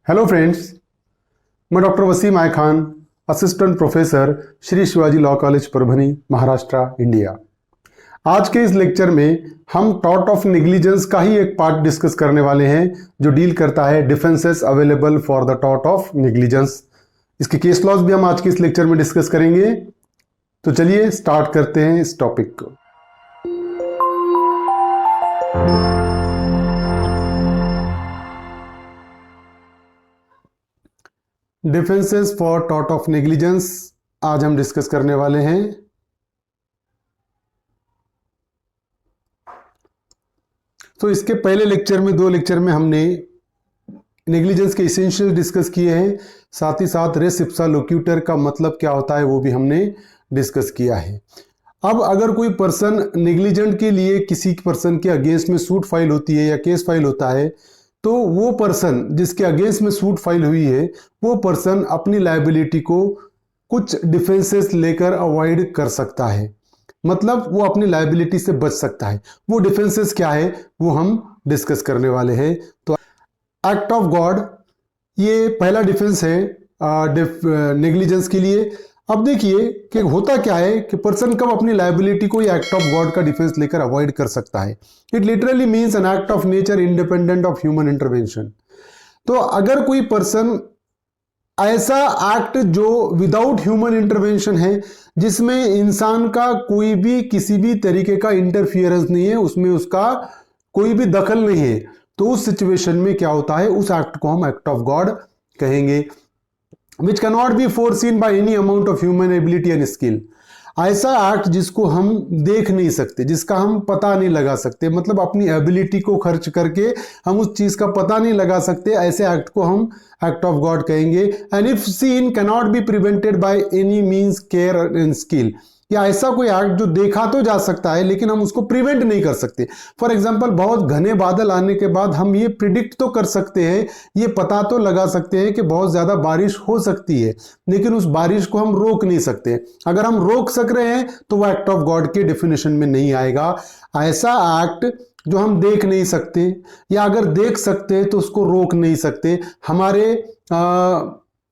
Hello friends, मैं doctor Wasim I Khan, assistant professor, Shri Shivaji law college Parbhani, Maharashtra, India. आज के इस लेक्चर में हम टॉर्ट ऑफ नेग्लिजेंस का ही एक पार्ट डिस्कस करने वाले हैं जो डील करता है defences available for the tort of negligence. इसके केस लॉज भी हम आज के इस लेक्चर में डिस्कस करेंगे। तो चलिए स्टार्ट करते हैं इस टॉपिक को। Defences for tort of negligence आज हम डिस्कस करने वाले हैं। तो इसके पहले लेक्चर में, 2 लेक्चर में हमने नेग्लिजेंस के इसेंशियल डिस्कस किए हैं, साथ ही साथ रेस इप्सा लोक्यूटर का मतलब क्या होता है वो भी हमने डिस्कस किया है। अब अगर कोई पर्सन नेग्लिजेंट के लिए किसी पर्सन के अगेंस्ट में सूट फाइल होती है या केस फाइल होता है, तो वो पर्सन जिसके अगेंस्ट में सूट फाइल हुई है वो पर्सन अपनी लायबिलिटी को कुछ डिफेंसेस लेकर अवॉइड कर सकता है, मतलब वो अपनी लायबिलिटी से बच सकता है। वो डिफेंसेस क्या है वो हम डिस्कस करने वाले हैं। तो एक्ट ऑफ गॉड ये पहला डिफेंस है नेग्लिजेंस के लिए। अब देखिए कि होता क्या है कि पर्सन कब अपनी लायबिलिटी को या एक्ट ऑफ गॉड का डिफेंस लेकर अवॉइड कर सकता है। It literally means N act of nature independent of human intervention. तो अगर कोई पर्सन ऐसा एक्ट जो विदाउट ह्यूमन इंटरवेंशन है, जिसमें इंसान का कोई भी किसी भी तरीके का इंटरफियरेंस नहीं है, उसमें उसका कोई भी दखल नहीं है, तो उस सिचुएशन में क्या होता है, उस एक्ट को हम एक्ट ऑफ गॉड कहेंगे। Which can not B foreseen by any amount of human ability and skill. ऐसा एक्ट जिसको हम देख नहीं सकते, जिसका हम पता नहीं लगा सकते, मतलब अपनी एबिलिटी को खर्च करके हम उस चीज का पता नहीं लगा सकते, ऐसे एक्ट को हम एक्ट ऑफ गॉड कहेंगे। And if seen can not be prevented by any means, care and skill. या ऐसा कोई एक्ट जो देखा तो जा सकता है लेकिन हम उसको प्रिवेंट नहीं कर सकते। फॉर एग्जाम्पल, बहुत घने बादल आने के बाद हम ये प्रिडिक्ट तो कर सकते हैं, ये पता तो लगा सकते हैं कि बहुत ज्यादा बारिश हो सकती है, लेकिन उस बारिश को हम रोक नहीं सकते। अगर हम रोक सक रहे हैं तो वो एक्ट ऑफ गॉड के डेफिनेशन में नहीं आएगा। ऐसा एक्ट जो हम देख नहीं सकते, या अगर देख सकते हैं तो उसको रोक नहीं सकते, हमारे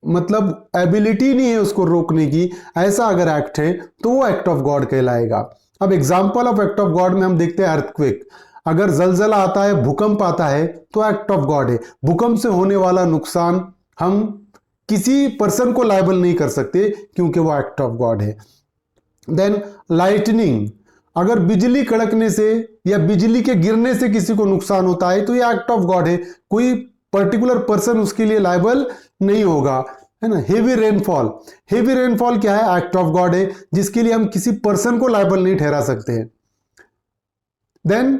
मतलब एबिलिटी नहीं है उसको रोकने की, ऐसा अगर एक्ट है तो वो एक्ट ऑफ गॉड कहलाएगा। अब example of act of God में हम देखते हैं अर्थक्वेक। अगर जलजला आता है, भूकंप आता है, तो एक्ट ऑफ गॉड है। भूकंप से होने वाला नुकसान हम किसी पर्सन को लायबल नहीं कर सकते क्योंकि वो एक्ट ऑफ गॉड है। देन लाइटनिंग, अगर बिजली कड़कने से या बिजली के गिरने से किसी को नुकसान होता है तो ये एक्ट ऑफ गॉड है, कोई पर्टिकुलर पर्सन उसके लिए लायबल नहीं होगा, है ना। हेवी रेनफॉल, हेवी रेनफॉल क्या है, एक्ट ऑफ गॉड है, जिसके लिए हम किसी पर्सन को लायबल नहीं ठहरा सकते हैं। देन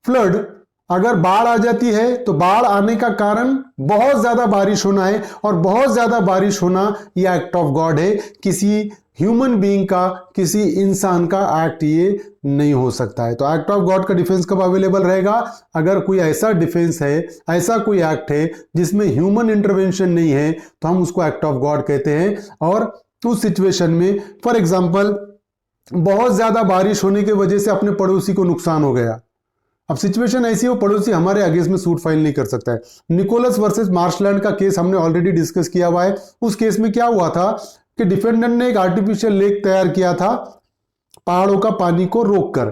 फ्लड, अगर बाढ़ आ जाती है तो बाढ़ आने का कारण बहुत ज्यादा बारिश होना है, और बहुत ज्यादा बारिश होना यह एक्ट ऑफ गॉड है। किसी ह्यूमन बीइंग का, किसी इंसान का एक्ट ये नहीं हो सकता है। तो एक्ट ऑफ गॉड का डिफेंस कब अवेलेबल रहेगा, अगर कोई ऐसा डिफेंस है, ऐसा कोई एक्ट है जिसमें ह्यूमन इंटरवेंशन नहीं है, तो हम उसको एक्ट ऑफ गॉड कहते हैं। और उस सिचुएशन में फॉर एग्जाम्पल, बहुत ज्यादा बारिश होने की वजह से अपने पड़ोसी को नुकसान हो गया। अब सिचुएशन ऐसी हो, पड़ोसी हमारे अगेंस्ट में सूट फाइल नहीं कर सकता है। निकोलस वर्सेस मार्शलैंड का केस हमने ऑलरेडी डिस्कस किया हुआ है। उस केस में क्या हुआ था कि डिफेंडेंट ने एक आर्टिफिशियल लेक तैयार किया था पहाड़ों का पानी को रोककर।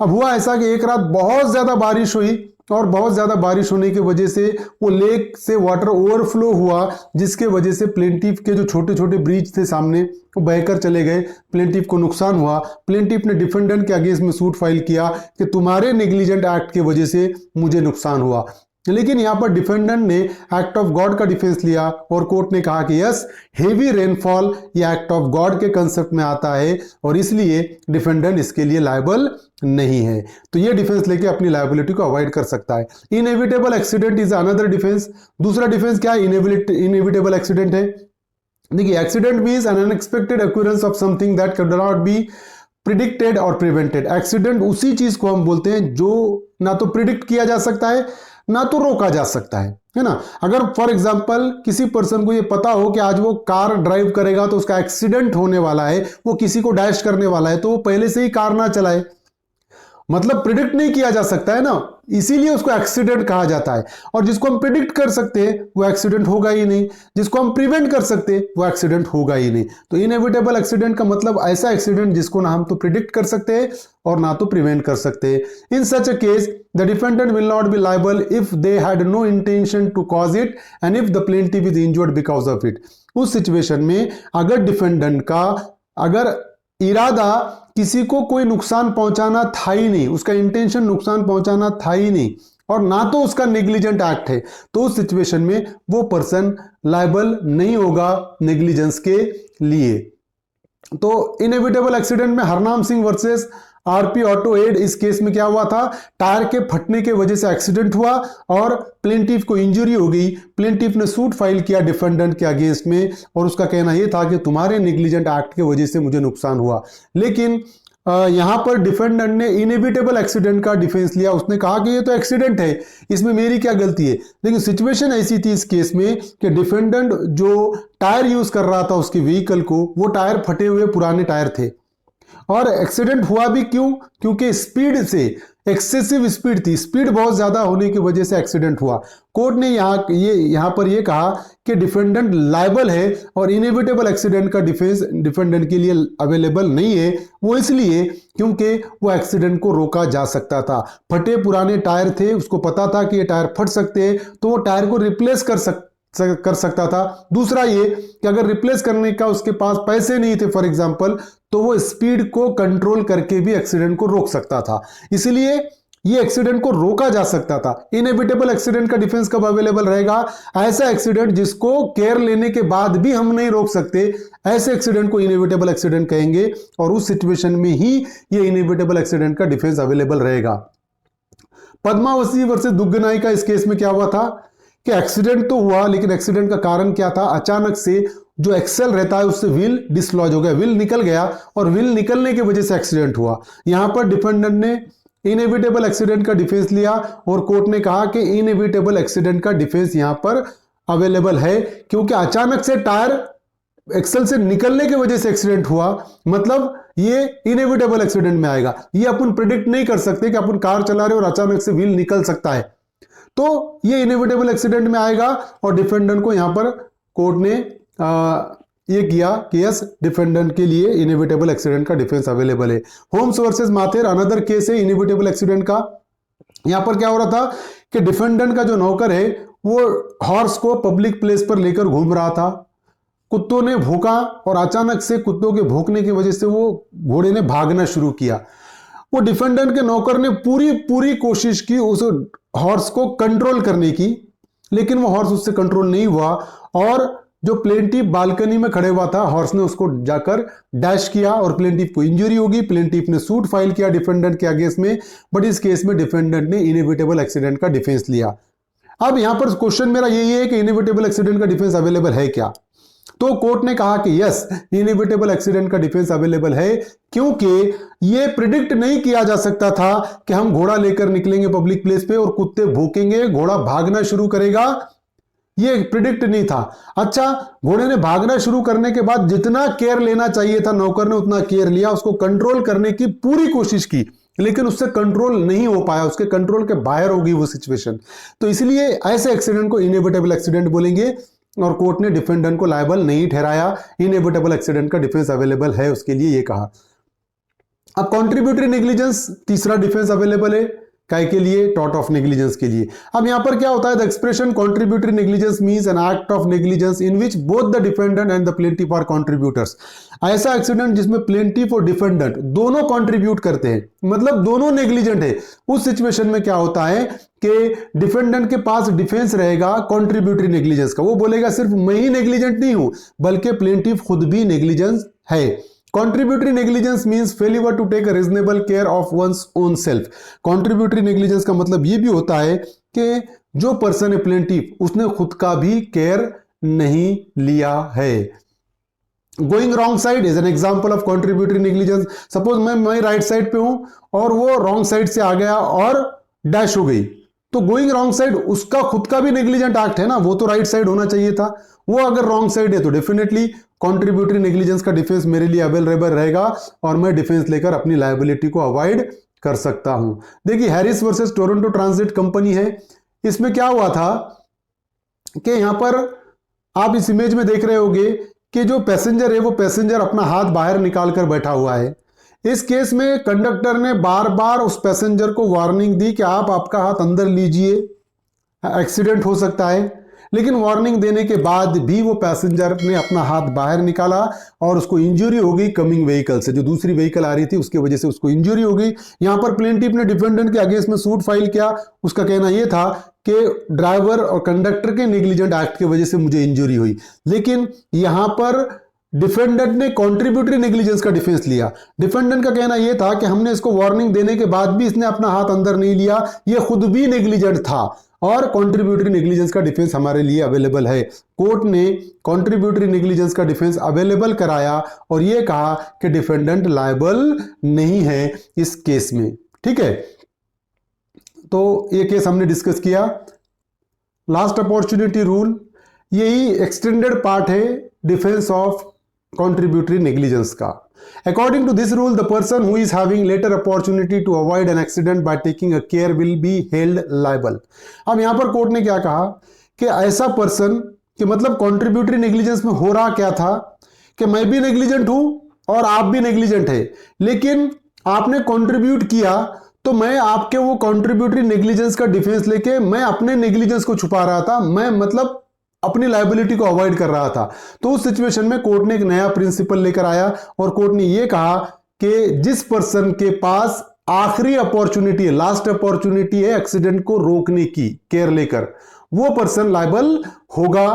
अब हुआ ऐसा कि एक रात बहुत ज्यादा बारिश हुई, और बहुत ज्यादा बारिश होने की वजह से वो लेक से वाटर ओवरफ्लो हुआ, जिसके वजह से प्लेंटिफ के जो छोटे छोटे ब्रिज थे सामने वो बहकर चले गए, प्लेंटिफ को नुकसान हुआ। प्लेंटिफ ने डिफेंडेंट के अगेंस्ट में सूट फाइल किया कि तुम्हारे नेग्लिजेंट एक्ट की वजह से मुझे नुकसान हुआ। लेकिन यहां पर डिफेंडेंट ने एक्ट ऑफ गॉड का डिफेंस लिया, और कोर्ट ने कहा कि यस, हेवी रेनफॉल ये एक्ट ऑफ गॉड के कंसेप्ट में आता है, और इसलिए डिफेंडेंट इसके लिए लायबल नहीं है। तो ये डिफेंस लेके अपनी लायबिलिटी को अवॉइड कर सकता है। Inevitable accident is another defence. दूसरा डिफेंस क्या है, इनएविटेबल एक्सीडेंट है। देखिए, accident means N unexpected occurrence of something that can not B predicted और प्रिवेंटेड। एक्सीडेंट उसी चीज को हम बोलते हैं जो ना तो प्रिडिक्ट किया जा सकता है ना तो रोका जा सकता है ना। अगर फॉर एग्जांपल किसी पर्सन को ये पता हो कि आज वो कार ड्राइव करेगा तो उसका एक्सीडेंट होने वाला है, वो किसी को डैश करने वाला है, तो वो पहले से ही कार ना चलाए। मतलब प्रिडिक्ट नहीं किया जा सकता है ना, इसीलिए उसको एक्सीडेंट कहा जाता है। और जिसको हम प्रिडिक्ट कर सकते हैं वो एक्सीडेंट होगा ही नहीं, जिसको हम प्रिवेंट कर सकते हैं वो एक्सीडेंट होगा ही नहीं। तो इनएविटेबल एक्सीडेंट का मतलब ऐसा एक्सीडेंट जिसको ना हम तो प्रिडिक्ट कर सकते हैं और ना तो प्रिवेंट कर सकते हैं। In such a case the defendant will not be liable if they had no intention to cause it and if the plaintiff is injured because of it. उस सिचुएशन में अगर डिफेंडेंट का अगर इरादा किसी को कोई नुकसान पहुंचाना था ही नहीं, उसका इंटेंशन नुकसान पहुंचाना था ही नहीं, और ना तो उसका नेग्लिजेंट एक्ट है, तो उस सिचुएशन में वो पर्सन लायबल नहीं होगा नेग्लिजेंस के लिए। तो इनएविटेबल एक्सीडेंट में Harnam Singh versus RP auto एड, इस केस में क्या हुआ था, टायर के फटने के वजह से एक्सीडेंट हुआ और प्लेंटिफ को इंजरी हो गई। प्लेंटिफ ने सूट फाइल किया डिफेंडेंट के अगेंस्ट में और उसका कहना यह था कि तुम्हारे नेग्लिजेंट एक्ट की वजह से मुझे नुकसान हुआ। लेकिन यहां पर डिफेंडेंट ने इनएविटेबल एक्सीडेंट का डिफेंस लिया, उसने कहा कि ये तो एक्सीडेंट है, इसमें मेरी क्या गलती है। लेकिन सिचुएशन ऐसी थी इस केस में कि डिफेंडेंट जो टायर यूज कर रहा था उसकी व्हीकल को, वो टायर फटे हुए पुराने टायर थे। और एक्सीडेंट हुआ भी क्यों, क्योंकि स्पीड से, एक्सेसिव स्पीड थी, स्पीड बहुत ज्यादा होने की वजह से एक्सीडेंट हुआ। कोर्ट ने यहां पर यह कहा कि डिफेंडेंट लायबल है और इनएविटेबल एक्सीडेंट का डिफेंस डिफेंडेंट के लिए अवेलेबल नहीं है। वो इसलिए क्योंकि वो एक्सीडेंट को रोका जा सकता था। फटे पुराने टायर थे, उसको पता था कि ये टायर फट सकते हैं, तो वो टायर को रिप्लेस कर सकता था। दूसरा ये कि अगर रिप्लेस करने का उसके पास पैसे नहीं थे फॉर एग्जांपल, तो वो स्पीड को कंट्रोल करके भी एक्सीडेंट को रोक सकता था, इसलिए ये एक्सीडेंट को रोका जा सकता था। इनएविटेबल एक्सीडेंट का डिफेंस कब अवेलेबल रहेगा, ऐसा एक्सीडेंट जिसको केयर लेने के बाद भी हम नहीं रोक सकते, ऐसे एक्सीडेंट को इनएविटेबल एक्सीडेंट कहेंगे और उस सिचुएशन में ही ये इनएविटेबल एक्सीडेंट का डिफेंस अवेलेबल रहेगा। पद्मावती वर्सेस दुग्गनाई का इस केस में क्या हुआ था कि एक्सीडेंट तो हुआ, लेकिन एक्सीडेंट का कारण क्या था, अचानक से जो एक्सेल रहता है उससे व्हील डिसलॉज हो गया, व्हील निकल गया और व्हील निकलने की वजह से एक्सीडेंट हुआ। यहां पर डिफेंडेंट ने इनएविटेबल एक्सीडेंट का डिफेंस लिया और कोर्ट ने कहा कि इनएविटेबल एक्सीडेंट का डिफेंस यहां पर अवेलेबल है, क्योंकि अचानक से टायर एक्सेल से निकलने की वजह से एक्सीडेंट हुआ, मतलब ये इनएविटेबल एक्सीडेंट में आएगा। ये अपन प्रिडिक्ट नहीं कर सकते कि अपन कार चला रहे और अचानक से व्हील निकल सकता है, तो ये इनएविटेबल एक्सीडेंट में आएगा और डिफेंडेंट को यहां पर कोर्ट ने ये किया कि यस, डिफेंडेंट के लिए इनएविटेबल एक्सीडेंट का डिफेंस अवेलेबल है। होम्स वर्सेस माथेर अनदर केस है इनएविटेबल एक्सीडेंट का। यहां पर क्या हो रहा था कि डिफेंडेंट का जो नौकर है वो हॉर्स को पब्लिक प्लेस पर लेकर घूम रहा था, कुत्तों ने भौंका और अचानक से कुत्तों के भौंकने की वजह से वो घोड़े ने भागना शुरू किया। वो डिफेंडेंट के नौकर ने पूरी कोशिश की उस हॉर्स को कंट्रोल करने की, लेकिन वो हॉर्स उससे कंट्रोल नहीं हुआ और जो प्लेंटिफ बालकनी में खड़े हुआ था, हॉर्स ने उसको जाकर डैश किया और प्लेंटिफ को इंजरी होगी। प्लेंटिफ ने सूट फाइल किया डिफेंडेंट के अगेंस्ट में, बट इस केस में डिफेंडेंट ने इनएविटेबल एक्सीडेंट का डिफेंस लिया। अब यहां पर क्वेश्चन मेरा यही है कि इनएविटेबल एक्सीडेंट का डिफेंस अवेलेबल है क्या, तो कोर्ट ने कहा कि यस, इनएविटेबल एक्सीडेंट का डिफेंस अवेलेबल है, क्योंकि यह प्रिडिक्ट नहीं किया जा सकता था कि हम घोड़ा लेकर निकलेंगे पब्लिक प्लेस पे और कुत्ते भौंकेंगे, घोड़ा भागना शुरू करेगा, ये प्रिडिक्ट नहीं था। अच्छा, घोड़े ने भागना शुरू करने के बाद जितना केयर लेना चाहिए था नौकर ने उतना केयर लिया, उसको कंट्रोल करने की पूरी कोशिश की, लेकिन उससे कंट्रोल नहीं हो पाया, उसके कंट्रोल के बाहर हो गई वो सिचुएशन। तो इसलिए ऐसे एक्सीडेंट को इनएविटेबल एक्सीडेंट बोलेंगे और कोर्ट ने डिफेंडेंट को लायबल नहीं ठहराया, इनएविटेबल एक्सीडेंट का डिफेंस अवेलेबल है उसके लिए, ये कहा। अब कॉन्ट्रीब्यूटरी नेग्लिजेंस तीसरा डिफेंस अवेलेबल है, काय के लिए, टॉर्ट ऑफ नेग्लिजेंस के लिए। अब यहां पर क्या होता है, the expression contributory negligence means an act of negligence in which both the defendant and the plaintiff are contributors. ऐसा एक्सीडेंट जिसमें प्लेंटिफ और डिफेंडेंट दोनों कॉन्ट्रीब्यूट करते हैं, मतलब दोनों नेग्लिजेंट है। उस सिचुएशन में क्या होता है कि डिफेंडेंट के पास डिफेंस रहेगा कॉन्ट्रीब्यूटरी नेग्लिजेंस का, वो बोलेगा सिर्फ मैं ही नेग्लिजेंट नहीं हूं बल्कि प्लेंटिफ खुद भी नेग्लिजेंस है। Contributory negligence means failure to take a reasonable care of one's own self. Contributory negligence का मतलब ये भी होता है कि जो पर्सन है प्लेंटिफ, उसने खुद का भी केयर नहीं लिया है। Going wrong side is an example of contributory negligence. Suppose मैं राइट साइड पे हूं और वो रॉन्ग साइड से आ गया और डैश हो गई, तो गोइंग रॉन्ग साइड उसका खुद का भी नेग्लिजेंट एक्ट है ना, वो तो राइट साइड होना चाहिए था, वो अगर रॉन्ग साइड है तो डेफिनेटली कॉन्ट्रीब्यूटरी नेग्लिजेंस का डिफेंस मेरे लिए अवेलेबल रहेगा और मैं डिफेंस लेकर अपनी लायबिलिटी को अवॉइड कर सकता हूं। देखिए Harris versus Toronto transit company है, इसमें क्या हुआ था कि यहां पर आप इस इमेज में देख रहे होंगे कि जो पैसेंजर है वो पैसेंजर अपना हाथ बाहर निकाल कर बैठा हुआ है। इस केस में कंडक्टर ने बार बार उस पैसेंजर को वार्निंग दी कि आप आपका हाथ अंदर लीजिए, एक्सीडेंट हो सकता है। लेकिन वार्निंग देने के बाद भी वो पैसेंजर ने अपना हाथ बाहर निकाला और उसको इंजरी हो गई कमिंग व्हीकल से, जो दूसरी व्हीकल आ रही थी उसकी वजह से उसको इंजरी हो गई। यहां पर प्लेंटिफ ने डिफेंडेंट के अगेंस्ट में सूट फाइल किया। उसका कहना यह था कि ड्राइवर और कंडक्टर के नेग्लिजेंट एक्ट की वजह से मुझे इंजरी हुई। लेकिन यहां पर डिफेंडेंट ने कॉन्ट्रीब्यूटरी नेग्लिजेंस का डिफेंस लिया। डिफेंडेंट का कहना यह था कि हमने इसको वार्निंग देने के बाद भी इसने अपना हाथ अंदर नहीं लिया, यह खुद भी नेग्लिजेंट था और कॉन्ट्रीब्यूटरी नेग्लिजेंस का डिफेंस हमारे लिए अवेलेबल है। कोर्ट ने कॉन्ट्रीब्यूटरी नेग्लिजेंस का डिफेंस अवेलेबल कराया और यह कहा कि डिफेंडेंट लायबल नहीं है इस केस में। ठीक है, तो ये केस हमने डिस्कस किया। लास्ट अपॉर्चुनिटी रूल यही एक्सटेंडेड पार्ट है डिफेंस ऑफ कॉन्ट्रीब्यूटरी नेग्लिजेंस का। According to this rule, the person who is having later opportunity to avoid an accident by taking a care will be held liable। अब यहां पर court ने क्या कहा कि ऐसा पर्सन कि मतलब कॉन्ट्रीब्यूटरी नेग्लिजेंस में हो रहा क्या था कि मैं भी नेग्लिजेंट हूं और आप भी नेग्लिजेंट है, लेकिन आपने कॉन्ट्रीब्यूट किया तो मैं आपके वो कॉन्ट्रीब्यूटरी नेग्लिजेंस का डिफेंस लेके मैं अपने नेग्लिजेंस को छुपा रहा था, मैं मतलब अपनी लायबिलिटी को अवॉइड कर रहा था। तो उस सिचुएशन में कोर्ट ने एक नया प्रिंसिपल लेकर आया और कोर्ट ने यह कहा कि जिस पर्सन के पास आखिरी अपॉर्चुनिटी है, लास्ट अपॉर्चुनिटी है एक्सीडेंट को रोकने की केयर लेकर, वो पर्सन लायबल होगा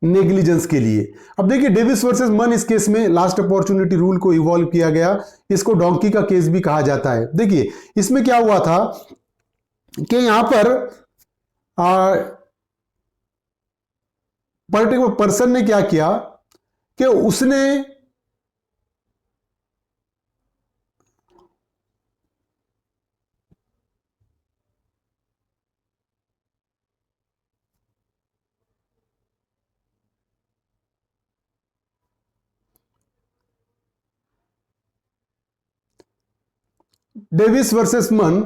नेग्लिजेंस के लिए। अब देखिए डेविस वर्सेस मन, इस केस में लास्ट अपॉर्चुनिटी रूल को इवॉल्व किया गया। इसको डोंकी का केस भी कहा जाता है। देखिए इसमें क्या हुआ था कि यहां पर पर्टिकुलर पर्सन ने क्या किया कि उसने डेविस वर्सेस मन,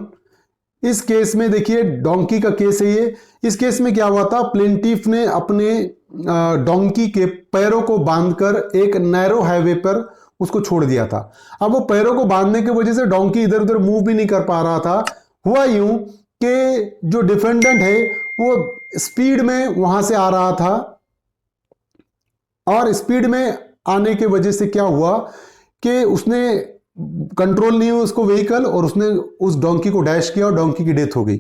इस केस में देखिए डोंकी का केस है ये। इस केस में क्या हुआ था, प्लेंटिफ ने अपने डोंकी के पैरों को बांधकर एक नैरो हाईवे पर उसको छोड़ दिया था। अब वो पैरों को बांधने की वजह से डोंकी इधर उधर मूव भी नहीं कर पा रहा था। हुआ यूं कि जो डिफेंडेंट है वो स्पीड में वहां से आ रहा था और स्पीड में आने की वजह से क्या हुआ कि उसने कंट्रोल नहीं हुआ उसको व्हीकल और उसने उस डोंकी को डैश किया और डोंकी की डेथ हो गई।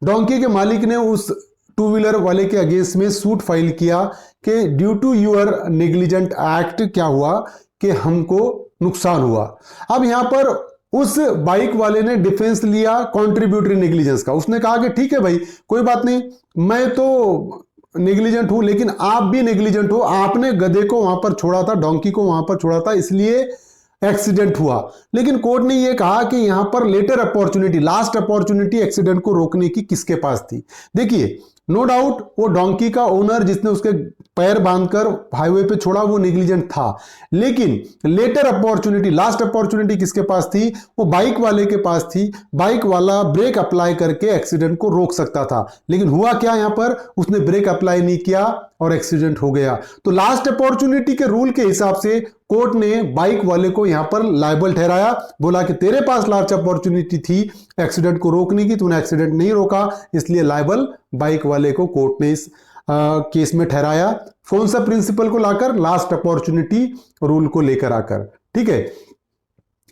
डोंकी के मालिक ने उस टू व्हीलर वाले के अगेंस्ट में सूट फाइल किया कि due to your negligent act क्या हुआ कि हमको नुकसान हुआ। अब यहां पर उस बाइक वाले ने डिफेंस लिया कॉन्ट्रीब्यूटरी नेग्लिजेंस का। उसने कहा कि ठीक है भाई कोई बात नहीं, मैं तो नेग्लिजेंट हूं लेकिन आप भी नेग्लिजेंट हो, आपने गधे को वहां पर छोड़ा था, डोंकी को वहां पर छोड़ा था, इसलिए एक्सीडेंट हुआ। लेकिन कोर्ट ने यह कहा कि यहां पर later opportunity, last opportunity accident को रोकने की किसके पास थी। देखिए नो डाउट वो डोंकी का ओनर जिसने उसके पैर बांधकर हाईवे पे छोड़ा वो नेग्लिजेंट था, लेकिन लेटर अपॉर्चुनिटी, लास्ट अपॉर्चुनिटी किसके पास थी, वो बाइक वाले के पास थी। बाइक वाला ब्रेक अप्लाई करके एक्सीडेंट को रोक सकता था, लेकिन हुआ क्या, यहां पर उसने ब्रेक अप्लाई नहीं किया और एक्सीडेंट हो गया। तो लास्ट अपॉर्चुनिटी के रूल के हिसाब से कोर्ट ने बाइक वाले को यहां पर लायबल ठहराया, बोला कि तेरे पास लास्ट अपॉर्चुनिटी थी एक्सीडेंट को रोकने की, तूने एक्सीडेंट नहीं रोका, इसलिए लायबल बाइक वाले को कोर्ट ने इस केस में ठहराया। कौन सा प्रिंसिपल को लाकर, लास्ट अपॉर्चुनिटी रूल को लेकर आकर। ठीक है,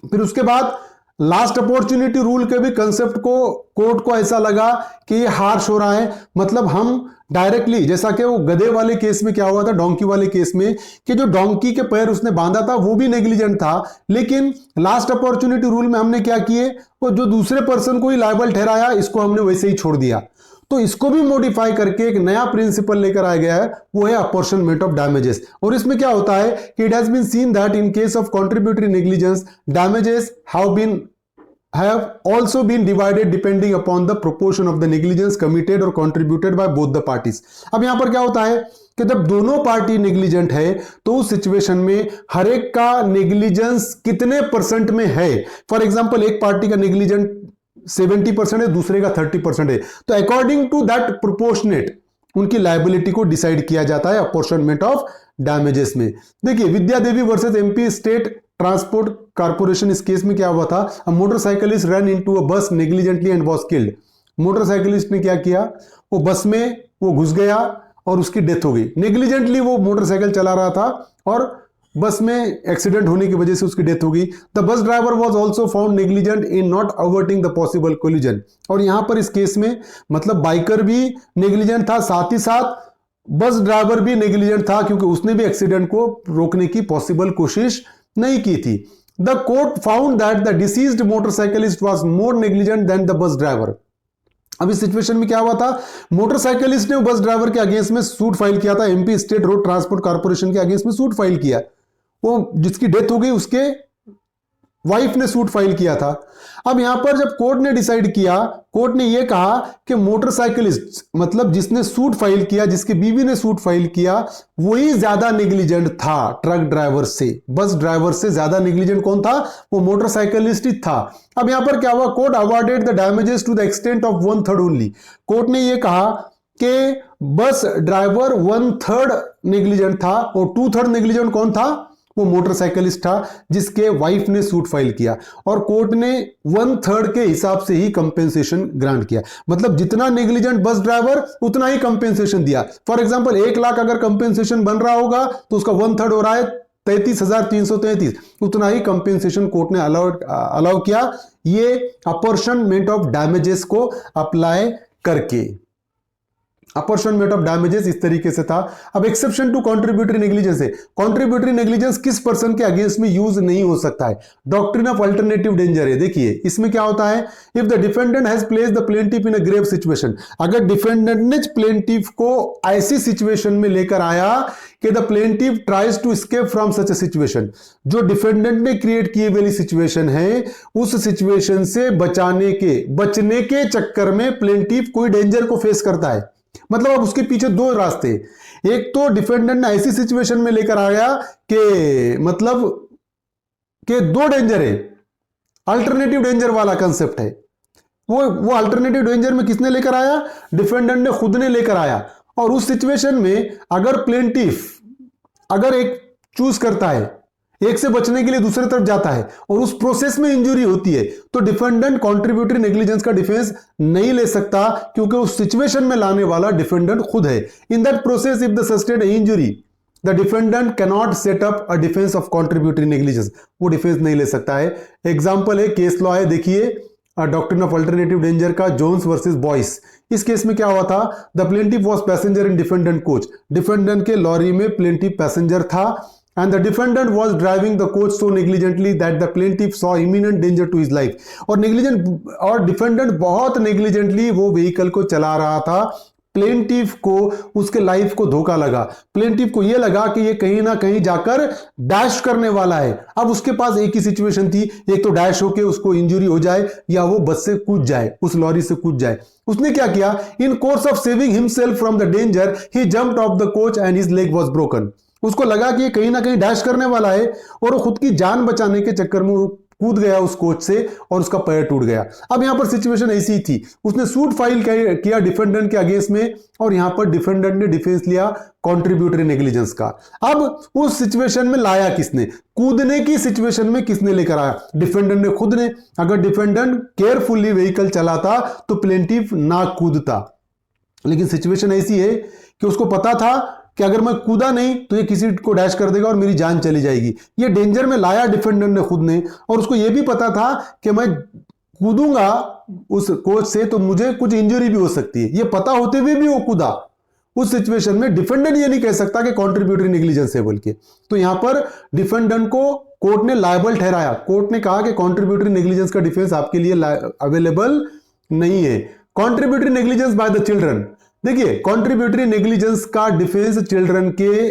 फिर उसके बाद लास्ट अपॉर्चुनिटी रूल के भी कंसेप्ट को कोर्ट को ऐसा लगा कि ये हार्श हो रहा है। मतलब हम डायरेक्टली, जैसा कि वो गधे वाले केस में क्या हुआ था, डोंकी वाले केस में, कि जो डोंकी के पैर उसने बांधा था वो भी नेग्लिजेंट था, लेकिन लास्ट अपॉर्चुनिटी रूल में हमने क्या किए, वो जो दूसरे पर्सन को ही लायबल ठहराया, इसको हमने वैसे ही छोड़ दिया। तो इसको भी मॉडिफाई करके एक नया प्रिंसिपल लेकर आया गया है, वो है अपॉर्शनमेंट ऑफ डैमेजेस। और इसमें क्या होता है कि it has been seen that in case of contributory negligence damages have also been divided depending upon the proportion of the negligence committed or contributed by both the parties। अब यहां पर क्या होता है कि जब दोनों पार्टी नेग्लिजेंट है तो उस सिचुएशन में हर एक का नेग्लिजेंस कितने परसेंट में है। फॉर एग्जांपल एक पार्टी का नेग्लिजेंट 70% है, दूसरे का 30% है। तो अकॉर्डिंग टू दैट प्रोपोर्शनेट उनकी लायबिलिटी को डिसाइड किया जाता है अपॉर्शनमेंट ऑफ डैमेजेस में। देखिए Vidya Devi versus MP state transport corporation, इस केस में क्या हुआ था, a motorcyclist run into a bus negligently and was killed. Motorcyclist ने क्या किया, वो बस में वो घुस गया और उसकी डेथ हो गई। नेग्लिजेंटली वो मोटरसाइकिल चला रहा था और बस में एक्सीडेंट होने की वजह से उसकी डेथ हो गई। The bus driver was also found negligent in not averting the possible collision. और यहां पर इस केस में मतलब बाइकर भी नेग्लिजेंट था, साथ ही साथ बस ड्राइवर भी नेग्लिजेंट था, क्योंकि उसने भी एक्सीडेंट को रोकने की पॉसिबल कोशिश नहीं की थी। The court found that the deceased motorcyclist was more negligent than the bus driver. अब इस सिचुएशन में क्या हुआ था, मोटरसाइकिलिस्ट ने बस ड्राइवर के अगेंस्ट में सूट फाइल किया था, MP state road transport corporation के अगेंस्ट में सूट फाइल किया। वो जिसकी डेथ हो गई उसके वाइफ ने सूट फाइल किया था। अब यहां पर जब कोर्ट ने डिसाइड किया, कोर्ट ने यह कहा कि मोटरसाइकिलिस्ट मतलब जिसने सूट फाइल किया, जिसकी बीवी ने सूट फाइल किया, वही ज्यादा नेग्लिजेंट था ट्रक ड्राइवर से। बस ड्राइवर से ज्यादा नेग्लिजेंट कौन था, वो मोटरसाइकिलिस्ट ही था। अब यहां पर क्या हुआ, court awarded the damages to the extent of 1/3 only. Court ने यह कहा कि बस ड्राइवर 1/3 नेग्लिजेंट था और 2/3 नेग्लिजेंट कौन था, वो मोटरसाइकिलिस्ट था जिसके वाइफ ने सूट फाइल किया। और कोर्ट ने 1/3 के हिसाब से ही कंपेंसेशन ग्रांट किया। मतलब जितना नेग्लिजेंट बस ड्राइवर उतना ही कंपेंसेशन दिया। फॉर एग्जांपल 1 लाख अगर कंपेंसेशन बन रहा होगा तो उसका 1/3 हो रहा है 33,333, उतना ही कंपेंसेशन कोर्ट ने अलाउ किया, ये अपॉर्शनमेंट ऑफ डैमेजेस को अप्लाई करके। अपॉर्शनमेंट ऑफ डैमेजेस इस तरीके से था। अब एक्सेप्शन टू कॉन्ट्रीब्यूटरी नेग्लिजेंस है। कॉन्ट्रीब्यूटरी नेग्लिजेंस किस पर्सन के अगेंस्ट में यूज नहीं हो सकता है, डॉक्ट्रिन ऑफ अल्टरनेटिव डेंजर है। देखिए इसमें क्या होता है, if the defendant has placed the plaintiff in a grave situation, अगर डिफेंडेंट ने प्लेंटिफ को ऐसी सिचुएशन में लेकर आया कि the plaintiff tries to escape from such a situation, जो डिफेंडेंट ने क्रिएट की वाली सिचुएशन है, उस सिचुएशन से बचने के चक्कर में प्लेंटिफ कोई डेंजर को फेस करता है। मतलब अब उसके पीछे दो रास्ते, एक तो डिफेंडेंट ने ऐसी सिचुएशन में लेकर आया कि मतलब कि दो डेंजर है, अल्टरनेटिव डेंजर वाला कंसेप्ट है। वो अल्टरनेटिव डेंजर में किसने लेकर आया, डिफेंडेंट ने खुद ने लेकर आया। और उस सिचुएशन में अगर प्लेंटिफ अगर एक चूज करता है, एक से बचने के लिए दूसरे तरफ जाता है और उस प्रोसेस में इंजरी होती है, तो डिफेंडेंट कॉन्ट्रीब्यूटरी नेग्लिजेंस का डिफेंस नहीं ले सकता, क्योंकि उस सिचुएशन में लाने वाला डिफेंडेंट खुद है। In that process if the sustained injury the defendant can not set up a defence of contributory negligence, वो डिफेंस नहीं ले सकता है। एग्जाम्पल है, केस लॉ है, देखिए डॉक्ट्रिन ऑफ अल्टरनेटिव डेंजर का, जोन्स वर्सेस बॉयस। इस केस में क्या हुआ था, the plaintiff was passenger in defendant coach, defendant के लॉरी में प्लेंटिफ पैसेंजर था, and the defendant was driving the coach so negligently that the plaintiff saw imminent danger to his life। और defendant बहुत negligently वो vehicle को चला रहा था, प्लेंटिफ को उसके लाइफ को धोखा लगा, प्लेंटिफ को ये लगा कि ये कहीं ना कहीं जाकर डैश करने वाला है। अब उसके पास एक ही सिचुएशन थी, एक तो डैश होके उसको इंजरी हो जाए या वो बस से कूद जाए, उस लॉरी से कूद जाए। उसने क्या किया, in course of saving himself from the danger he jumped off the coach and his leg was broken. उसको लगा कि ये कहीं ना कहीं डैश करने वाला है और वो खुद की जान बचाने के चक्कर में कूद गया उस कोच से और उसका पैर टूट गया। अब यहां पर सिचुएशन ऐसी ही थी, उसने सूट फाइल किया डिफेंडेंट के अगेंस्ट में और यहां पर डिफेंडेंट ने डिफेंस लिया कॉन्ट्रीब्यूटरी नेग्लिजेंस का। अब उस सिचुएशन में लाया किसने, कूदने की सिचुएशन में किसने लेकर आया, डिफेंडेंट ने खुद ने। अगर डिफेंडेंट केयरफुली व्हीकल चलाता तो प्लेंटिफ ना कूदता, लेकिन सिचुएशन ऐसी है कि उसको पता था कि अगर मैं कूदा नहीं तो ये किसी को डैश कर देगा और मेरी जान चली जाएगी। ये डेंजर में लाया डिफेंडेंट ने खुद ने, और उसको ये भी पता था कि मैं कूदूंगा उस कोच से तो मुझे कुछ इंजरी भी हो सकती है। ये पता होते हुए भी वो कूदा। उस सिचुएशन में डिफेंडेंट ये नहीं कह सकता कि कॉन्ट्रीब्यूटरी नेग्लिजेंस है बोल के। तो यहां पर डिफेंडेंट को कोर्ट ने लायबल ठहराया। कोर्ट ने कहा कि कॉन्ट्रीब्यूटरी नेग्लिजेंस का डिफेंस आपके लिए अवेलेबल नहीं है। Contributory negligence by the children, देखिए कॉन्ट्रीब्यूटरी नेग्लिजेंस का डिफेंस चिल्ड्रन के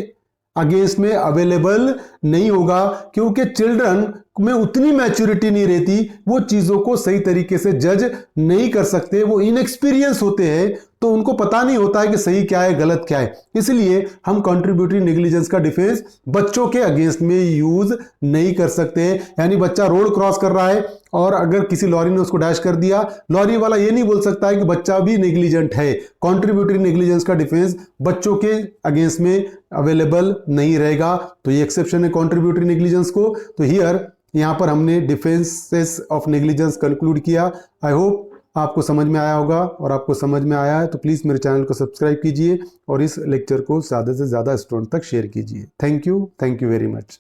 अगेंस्ट में अवेलेबल नहीं होगा, क्योंकि चिल्ड्रन में उतनी मैच्योरिटी नहीं रहती, वो चीजों को सही तरीके से जज नहीं कर सकते, वो इनएक्सपीरियंस होते हैं, तो उनको पता नहीं होता है कि सही क्या है गलत क्या है। इसलिए हम कंट्रीब्यूटरी नेग्लिजेंस का डिफेंस बच्चों के अगेंस्ट में यूज नहीं कर सकते। यानी बच्चा रोड क्रॉस कर रहा है और अगर किसी लॉरी ने उसको डैश कर दिया, लॉरी वाला ये नहीं बोल सकता है कि बच्चा भी नेग्लिजेंट है। कंट्रीब्यूटरी नेग्लिजेंस का डिफेंस बच्चों के अगेंस्ट में अवेलेबल नहीं रहेगा। तो ये एक्सेप्शन है कंट्रीब्यूटरी नेग्लिजेंस को। तो हियर यहां पर हमने डिफेंसेस ऑफ नेग्लिजेंस कंक्लूड किया। आई होप आपको समझ में आया होगा, और आपको समझ में आया है तो प्लीज़ मेरे चैनल को सब्सक्राइब कीजिए और इस लेक्चर को ज़्यादा से ज़्यादा स्टूडेंट तक शेयर कीजिए। Thank you very much.